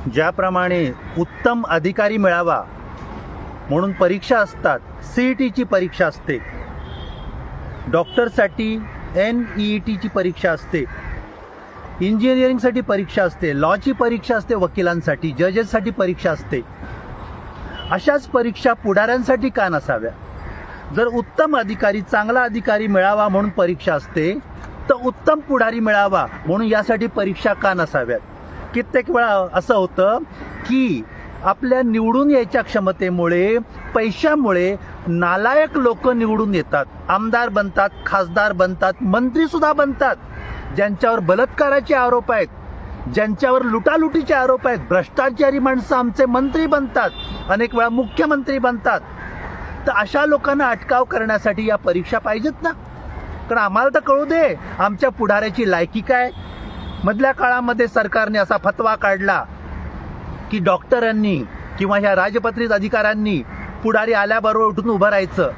ज्याप्रमाणे उत्तम अधिकारी मिळावा म्हणून परीक्षा असतात, CETची परीक्षा असते, डॉक्टरसाठी NEETची परीक्षा असते, इंजिनिअरिंगसाठी परीक्षा असते, लॉची परीक्षा असते, वकिलांसाठी, जजेससाठी परीक्षा असते. अशाच परीक्षा पुढाऱ्यांसाठी का नसाव्या? जर उत्तम अधिकारी, चांगला अधिकारी मिळावा म्हणून परीक्षा असते, तर उत्तम पुढारी मिळावा म्हणून यासाठी परीक्षा का नसाव्यात? कित्येक वेळा असं होतं की आपल्या निवडून यायच्या क्षमतेमुळे, पैशामुळे नालायक लोक निवडून येतात, आमदार बनतात, खासदार बनतात, मंत्री सुद्धा बनतात. ज्यांच्यावर बलात्काराचे आरोप आहेत, ज्यांच्यावर लुटालुटीचे आरोप आहेत, भ्रष्टाचारी माणसं आमचे मंत्री बनतात, अनेक वेळा मुख्यमंत्री बनतात. तर अशा लोकांना अटकाव करण्यासाठी या परीक्षा पाहिजेत ना. कारण आम्हाला तर कळू दे आमच्या पुढाऱ्याची लायकी काय. मधल्या काळामध्ये सरकारने असा फतवा काढला की डॉक्टरांनी किंवा ह्या राजपत्रित अधिकाऱ्यांनी पुढारी आल्याबरोबर उठून उभं राहायचं.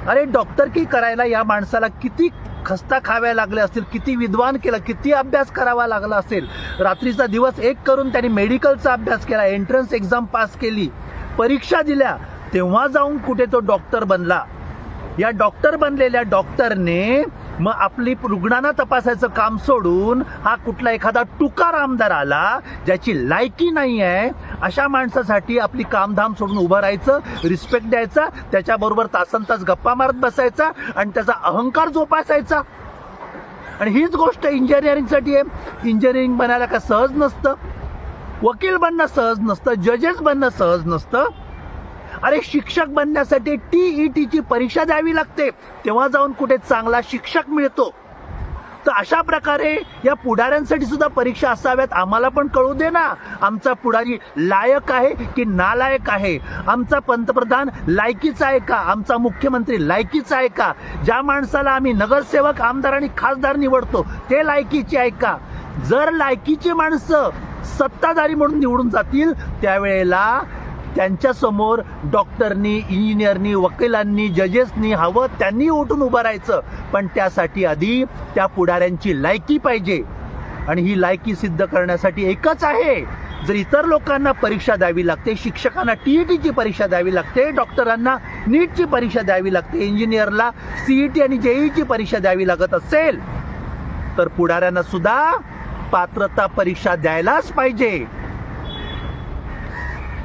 अरे डॉक्टरकी करायला या माणसाला किती खस्ता खाव्या लागल्या असतील, किती विद्वान केलं, किती अभ्यास करावा लागला असेल. रात्रीचा दिवस एक करून त्यांनी मेडिकलचा अभ्यास केला, एंट्रन्स एक्झाम पास केली, परीक्षा दिल्या, तेव्हा जाऊन कुठे तो डॉक्टर बनला. या डॉक्टर बनलेल्या डॉक्टरने मग आपली रुग्णांना तपासायचं काम सोडून हा कुठला एखादा टुकार आमदार आला ज्याची लायकी नाही आहे, अशा माणसासाठी आपली कामधाम सोडून उभं राहायचं, रिस्पेक्ट द्यायचा, त्याच्याबरोबर तासनतास गप्पा मारत बसायचा आणि त्याचा अहंकार जोपासायचा. आणि हीच गोष्ट इंजिनिअरिंगसाठी आहे. इंजिनिअरिंग बनायला का सहज नसतं, वकील बनणं सहज नसतं, जजेस बनणं सहज नसतं. अरे शिक्षक बनण्यासाठी TETची परीक्षा द्यावी लागते, तेव्हा जाऊन कुठे चांगला शिक्षक मिळतो. तर अशा प्रकारे या पुढाऱ्यांसाठी सुद्धा परीक्षा असाव्यात. आम्हाला पण कळू दे ना आमचा पुढारी लायक आहे की नालायक आहे, आमचा पंतप्रधान लायकीचा आहे का, आमचा मुख्यमंत्री लायकीचा आहे का, ज्या माणसाला आम्ही नगरसेवक, आमदार आणि खासदार निवडतो ते लायकीचे आहे का. जर लायकीची माणसं सत्ताधारी म्हणून निवडून जातील त्यावेळेला त्यांच्यासमोर डॉक्टरनी, इंजिनियरनी, वकिलांनी, जजेसनी हवं त्यांनी उठून उभं राहायचं. पण त्यासाठी आधी त्या पुढाऱ्यांची लायकी पाहिजे. आणि ही लायकी सिद्ध करण्यासाठी एकच आहे, जर इतर लोकांना परीक्षा द्यावी लागते, शिक्षकांना TETची परीक्षा द्यावी लागते, डॉक्टरांना नीटची परीक्षा द्यावी लागते, इंजिनियरला CET आणि JEEची परीक्षा द्यावी लागत असेल, तर पुढाऱ्यांना सुद्धा पात्रता परीक्षा द्यायलाच पाहिजे.